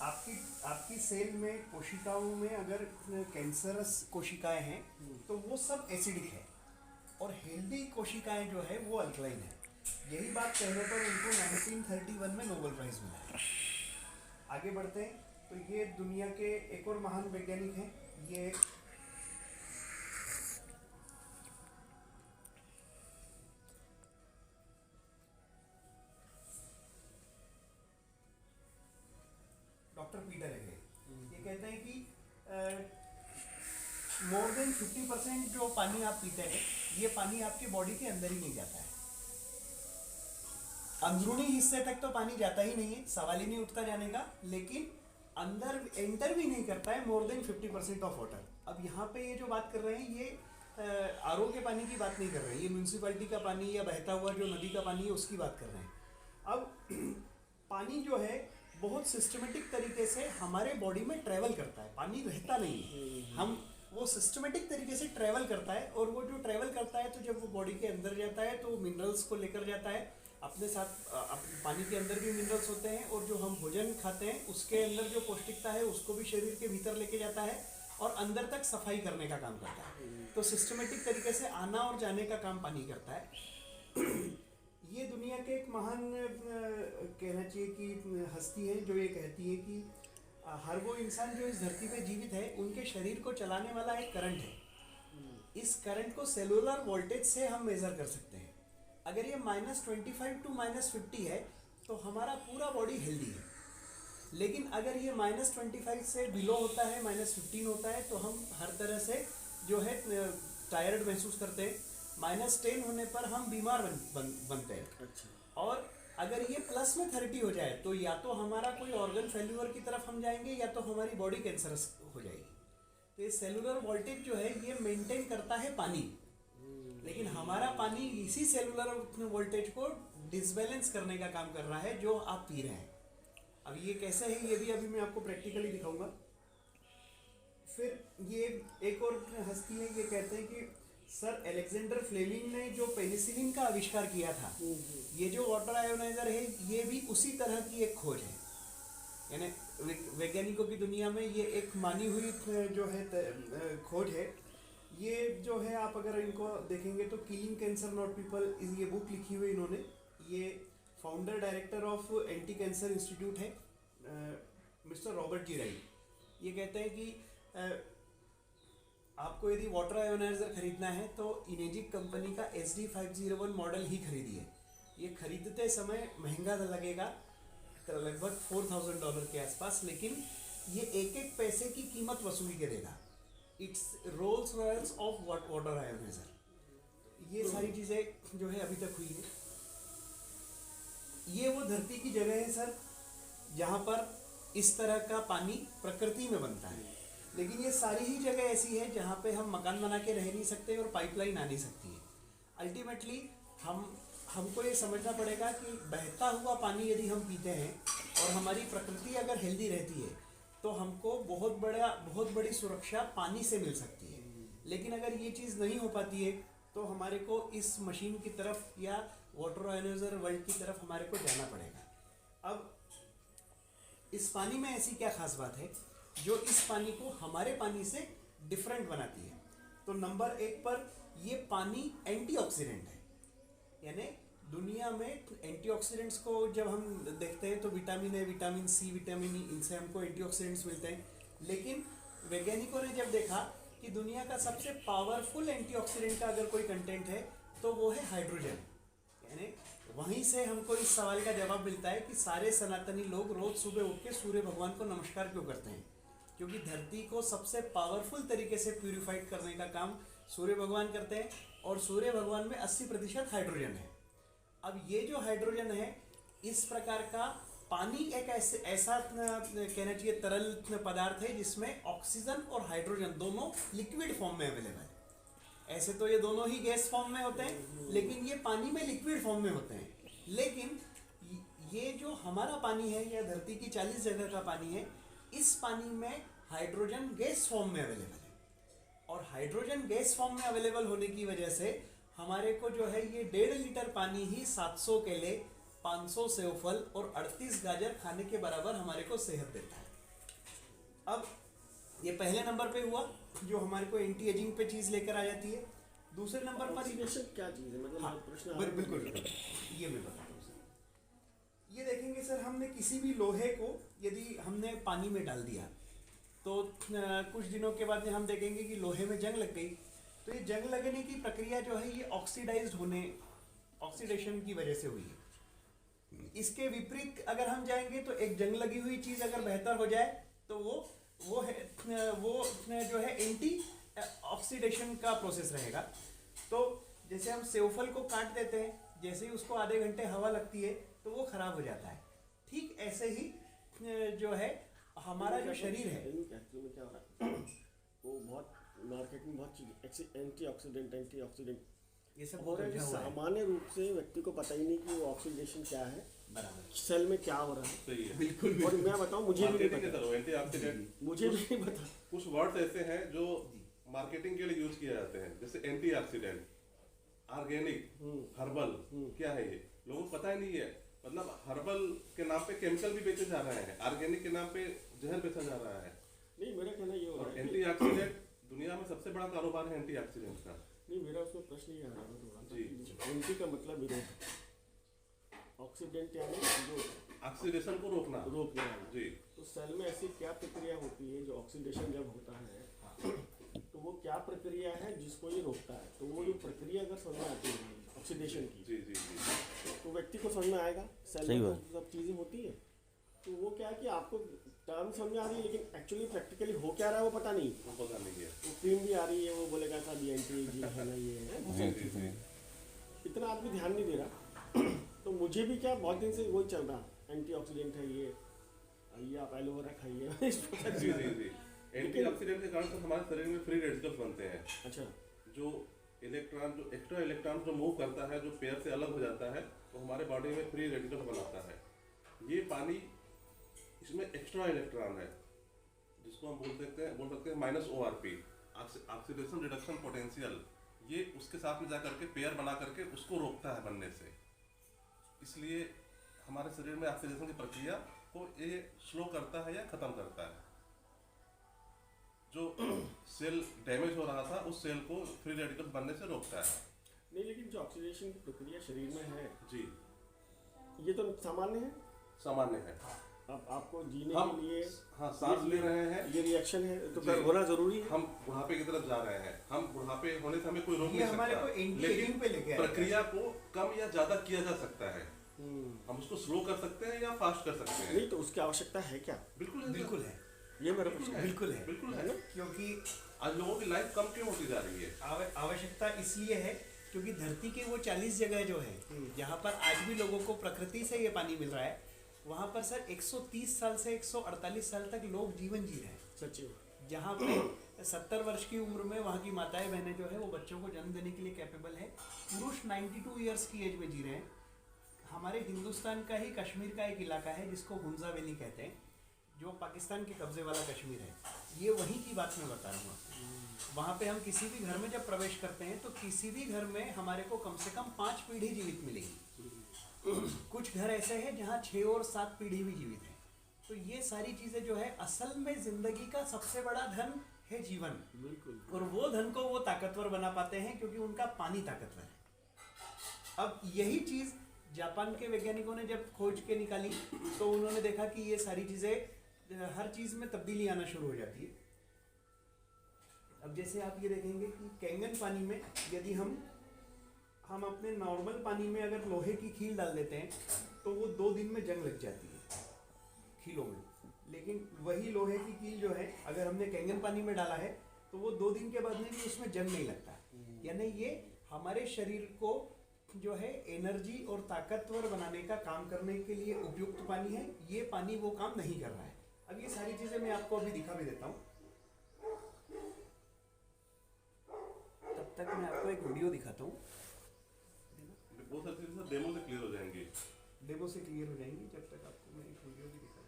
आपकी आपकी सेल में कोशिकाओं में अगर कैंसरस कोशिकाएं हैं तो वो सब एसिडिक है, और हेल्दी कोशिकाएं जो है वो अल्कलाइन है। यही बात कहने पर उनको 1931 में नोबेल प्राइज मिला है। आगे बढ़ते हैं तो ये दुनिया के एक और महान वैज्ञानिक हैं, ये डॉक्टर पीटर है। ये कहते हैं कि मोर देन 50% जो पानी आप पीते हैं ये पानी आपके बॉडी के अंदर ही नहीं जाता है। अंदरूनी हिस्से तक तो पानी जाता ही नहीं है, सवाल ही नहीं उठता जाने का, लेकिन अंदर एंटर भी नहीं करता है मोर देन 50% ऑफ वाटर। अब यहाँ पे ये जो बात कर रहे हैं ये आरओ के पानी की बात नहीं कर रहे हैं, ये म्यूनसिपैलिटी का पानी या बहता हुआ जो नदी का पानी है उसकी बात कर रहे हैं। अब पानी जो है बहुत सिस्टमेटिक तरीके से हमारे बॉडी में ट्रेवल करता है, पानी रहता नहीं है, हम वो सिस्टमेटिक तरीके से ट्रेवल करता है, और वो जो ट्रेवल करता है तो जब वो बॉडी के अंदर जाता है तो मिनरल्स को लेकर जाता है अपने साथ। पानी के अंदर भी मिनरल्स होते हैं, और जो हम भोजन खाते हैं उसके अंदर जो पौष्टिकता है उसको भी शरीर के भीतर लेके जाता है, और अंदर तक सफाई करने का काम करता है। तो सिस्टमेटिक तरीके से आना और जाने का काम पानी करता है। ये दुनिया के एक महान कहना चाहिए कि हस्ती है जो ये कहती है कि हर वो इंसान जो इस धरती पे जीवित है उनके शरीर को चलाने वाला एक करंट है। इस करंट को सेलुलर वोल्टेज से हम मेजर कर सकते हैं। अगर ये -25 टू -50 है तो हमारा पूरा बॉडी हेल्दी है, लेकिन अगर ये -25 से बिलो होता है, -15 होता है, तो हम हर तरह से जो है टायर्ड महसूस करते हैं। -10 होने पर हम बीमार बनते हैं। अच्छा। और अगर ये +30 हो जाए तो या तो हमारा कोई ऑर्गन फेल्यूअर की तरफ हम जाएंगे या तो हमारी बॉडी कैंसरस हो जाएगी। तो ये सेलुलर वोल्टेज जो है ये मेंटेन करता है पानी, लेकिन हमारा पानी इसी सेलुलर वोल्टेज को डिसबैलेंस करने का काम कर रहा है जो आप पी रहे हैं। अब ये कैसे है ये भी अभी मैं आपको प्रैक्टिकली दिखाऊंगा। फिर ये एक और हस्ती है, ये कहते हैं कि सर अलेक्जेंडर फ्लेमिंग ने जो पेनिसिलिन का आविष्कार किया था, ये जो वाटर आयोनाइजर है ये भी उसी तरह की एक खोज है। यानी वैज्ञानिकों की दुनिया में ये एक मानी हुई जो है खोज है। ये जो है आप अगर इनको देखेंगे तो किलिंग कैंसर नॉट पीपल ये बुक लिखी हुई इन्होंने। ये founder director of anti cancer institute है मिस्टर रॉबर्ट जी राइट। ये कहते हैं कि आपको यदि वाटर आयोनाइजर खरीदना है तो इनेजिक कंपनी का SD501 मॉडल ही खरीदिए। ये खरीदते समय महंगा लगेगा, लगभग $4000 के आसपास, लेकिन ये एक एक पैसे की कीमत वसूल के देगा। It's Rolls Royce of water ioniser. ये सारी चीज़ें जो है अभी तक हुई है। ये वो धरती की जगह है सर जहाँ पर इस तरह का पानी प्रकृति में बनता है, लेकिन ये सारी ही जगह ऐसी है जहाँ पे हम मकान बना के रह नहीं सकते और पाइपलाइन आ नहीं सकती है। अल्टीमेटली हमको ये समझना पड़ेगा कि बहता हुआ पानी यदि हम पीते हैं और हमारी प्रकृति अगर हेल्दी रहती है तो हमको बहुत बड़ी सुरक्षा पानी से मिल सकती है। लेकिन अगर ये चीज़ नहीं हो पाती है तो हमारे को इस मशीन की तरफ या वाटर आयोनाइजर वर्ल्ड की तरफ हमारे को जाना पड़ेगा। अब इस पानी में ऐसी क्या खास बात है जो इस पानी को हमारे पानी से डिफरेंट बनाती है? तो नंबर 1 पर ये पानी एंटीऑक्सीडेंट है। यानी दुनिया में एंटीऑक्सीडेंट्स को जब हम देखते हैं तो vitamin A, vitamin C, vitamin E, इनसे हमको एंटीऑक्सीडेंट्स मिलते हैं। लेकिन वैज्ञानिकों ने जब देखा कि दुनिया का सबसे पावरफुल एंटीऑक्सीडेंट का अगर कोई कंटेंट है तो वो है हाइड्रोजन। यानी वहीं से हमको इस सवाल का जवाब मिलता है कि सारे सनातनी लोग रोज सुबह उठ के सूर्य भगवान को नमस्कार क्यों करते हैं? क्योंकि धरती को सबसे पावरफुल तरीके से प्यूरिफाइड करने का काम सूर्य भगवान करते हैं, और सूर्य भगवान में 80% हाइड्रोजन है। अब ये जो हाइड्रोजन है, इस प्रकार का पानी एक ऐसा कहना चाहिए तरल पदार्थ है जिसमें ऑक्सीजन और हाइड्रोजन दोनों लिक्विड फॉर्म में अवेलेबल है। ऐसे तो ये दोनों ही गैस फॉर्म में होते हैं, लेकिन ये पानी में लिक्विड फॉर्म में होते हैं। लेकिन ये जो हमारा पानी है या धरती की 40 जगह का पानी है, इस पानी में हाइड्रोजन गैस फॉर्म में अवेलेबल है, और हाइड्रोजन गैस फॉर्म में अवेलेबल होने की वजह से हमारे को जो है ये 1.5 लीटर पानी ही 700 केले 500 सेव फल और 38 गाजर खाने के बराबर हमारे को सेहत देता है। अब ये पहले नंबर पे हुआ जो हमारे को एंटी एजिंग पे चीज़ लेकर आ जाती है। दूसरे नंबर पर ऑक्सीडेशन क्या चीज़ है, मतलब हाँ, प्रश्न बिल्कुल ये मैं बताता हूँ सर। ये देखेंगे सर, हमने किसी भी लोहे को यदि हमने पानी में डाल दिया तो कुछ दिनों के बाद में हम देखेंगे कि लोहे में जंग लग गई। तो ये जंग लगने की प्रक्रिया जो है ये ऑक्सीडाइज्ड होने, ऑक्सीडेशन की वजह से हुई है। इसके विपरीत अगर हम जाएंगे तो एक जंग लगी हुई चीज़ अगर बेहतर हो जाए तो वो जो है एंटी ऑक्सीडेशन का प्रोसेस रहेगा। तो जैसे हम सेवफल को काट देते हैं, जैसे ही उसको आधे घंटे हवा लगती है तो वो खराब हो जाता है। ठीक ऐसे ही जो है हमारा जो शरीर है, एक्चुअली में क्या हो रहा है, वो बहुत मार्केट में बहुत चीज़ एंटीऑक्सीडेंट ये सब हो रहा है, सामान्य रूप से व्यक्ति को पता ही नहीं कि वो ऑक्सीडेशन क्या है, बराबर सेल में क्या हो रहा है। सही है, बिल्कुल। और मैं बताऊं, मुझे भी नहीं पता, एंटीऑक्सीडेंट मुझे भी नहीं पता। कुछ वर्ड्स ऐसे हैं जो मार्केटिंग के लिए यूज किए जाते हैं, जैसे एंटीऑक्सीडेंट, ऑर्गेनिक, हर्बल, क्या है ये लोगों को पता ही नहीं है। मतलब हर्बल के नाम पे केमिकल भी बेचे जा रहे हैं, ऑर्गेनिक के नाम पे जहर बेचा जा रहा है। नहीं, मेरा कहना ये हो रहा है एंटीऑक्सीडेंट दुनिया में सबसे बड़ा कारोबार है एंटीऑक्सीडेंट का। नहीं, मेरा उसमें प्रश्न ये आ रहा है थोड़ा जी। एंटी का मतलब विरोध, ऑक्सीडेंट यानी जो ऑक्सीडेशन को रोकना रोकने वाला। जी। तो सेल में ऐसी क्या प्रक्रिया होती है जो ऑक्सीडेशन जब होता है तो वो क्या प्रक्रिया है जिसको ये रोकता है? तो वो जो प्रक्रिया अगर समझ में आती है ऑक्सीडेशन की, जी जी जी तो व्यक्ति को समझ में आएगा सेल में तो सब चीज़ें होती है। तो वो क्या है कि आपको टर्म समझ में आ रही है लेकिन एक्चुअली प्रैक्टिकली हो क्या रहा है वो पता नहीं। वो पता नहीं है। वो क्रीम भी आ रही है, वो बोलेगा साहब ये एंटी एजिंग है ना, ये है, जी जी जी इतना आदमी ध्यान नहीं दे रहा। तो मुझे भी क्या बहुत दिन से वही चल रहा, एंटीऑक्सीडेंट है ये आप एलोवेरा खाइए। जी जी जी। एंटीऑक्सीडेंट के कारण से हमारे शरीर में फ्री रेडिकल्स बनते हैं। अच्छा, जो एक्स्ट्रा इलेक्ट्रॉन जो मूव करता है, जो पेयर से अलग हो जाता है, तो हमारे बॉडी में फ्री रेडिकल बनाता है। ये पानी, इसमें एक्स्ट्रा इलेक्ट्रॉन है जिसको हम बोल सकते हैं -ORP, ऑक्सीडेशन रिडक्शन पोटेंशियल। ये उसके साथ में जा करके पेयर बना करके उसको रोकता है बनने से। इसलिए हमारे शरीर में ऑक्सीडेशन की प्रक्रिया को ये स्लो करता है या खत्म करता है। जो सेल डैमेज हो रहा था उस सेल को फ्री रेडिकल बनने से रोकता है। नहीं लेकिन जो ऑक्सीडेशन की प्रक्रिया शरीर में है जी, ये तो सामान्य है, सामान्य है। अब आपको जीने हम के लिए हाँ सांस ले रहे हैं, ये रिएक्शन है तो जी। होना जरूरी है। हम बुढ़ापे की तरफ जा रहे हैं, हम बुढ़ापे होने से हमें कोई रोक ये नहीं हमारे सकता, को एंटी-एजिंग पे लेके लेकिन आएगा। प्रक्रिया को कम या ज्यादा किया जा सकता है। हम उसको स्लो कर सकते हैं या फास्ट कर सकते हैं। नहीं तो उसकी आवश्यकता है क्या? बिल्कुल है, ये मेरा प्रश्न है। बिल्कुल है, बिल्कुल है। क्योंकि आज लोगों की लाइफ कम क्यों होती जा रही है? आवश्यकता इसलिए है क्योंकि धरती के वो 40 जगह जो है जहाँ पर आज भी लोगों को प्रकृति से ये पानी मिल रहा है, वहाँ पर सर 130 साल से 148 साल तक लोग जीवन जी रहे हैं। सच्ची जहाँ पे 70 वर्ष की उम्र में वहाँ की माताएं बहनें जो है वो बच्चों को जन्म देने के लिए कैपेबल है। पुरुष 92 ईयर्स की एज में जी रहे हैं। हमारे हिंदुस्तान का ही कश्मीर का एक इलाका है जिसको हुंजा वैली कहते हैं, जो पाकिस्तान के कब्जे वाला कश्मीर है। ये वहीं की बात मैं बता रहा हूँ आपको। वहाँ पे हम किसी भी घर में जब प्रवेश करते हैं तो किसी भी घर में हमारे को कम से कम 5 पीढ़ी जीवित मिलेगी। कुछ घर ऐसे हैं जहाँ 6 और 7 पीढ़ी भी जीवित है। तो ये सारी चीज़ें जो है असल में ज़िंदगी का सबसे बड़ा धन है जीवन। बिल्कुल। और वो धन को वो ताकतवर बना पाते हैं क्योंकि उनका पानी ताकतवर है। अब यही चीज़ जापान के वैज्ञानिकों ने जब खोज के निकाली तो उन्होंने देखा कि ये सारी चीज़ें हर चीज़ में तब्दीली आना शुरू हो जाती है। अब जैसे आप ये देखेंगे कि कैंगन पानी में यदि हम अपने नॉर्मल पानी में अगर लोहे की खील डाल देते हैं तो वो 2 दिन में जंग लग जाती है खीलों में। लेकिन वही लोहे की कील जो है अगर हमने कैंगन पानी में डाला है तो वो 2 दिन के बाद में भी उसमें जंग नहीं लगता। यानी ये हमारे शरीर को जो है एनर्जी और ताकतवर बनाने का काम करने के लिए उपयुक्त पानी है। ये पानी वो काम नहीं कर रहा है। अब ये सारी चीज़ें मैं आपको अभी दिखा भी देता हूँ। तब तक मैं आपको एक वीडियो दिखाता हूँ। वो सब चीजें डेमो से क्लियर हो जाएंगी। डेमो से क्लियर हो जाएंगी। जब तक आपको मैं एक वीडियो भी दिखा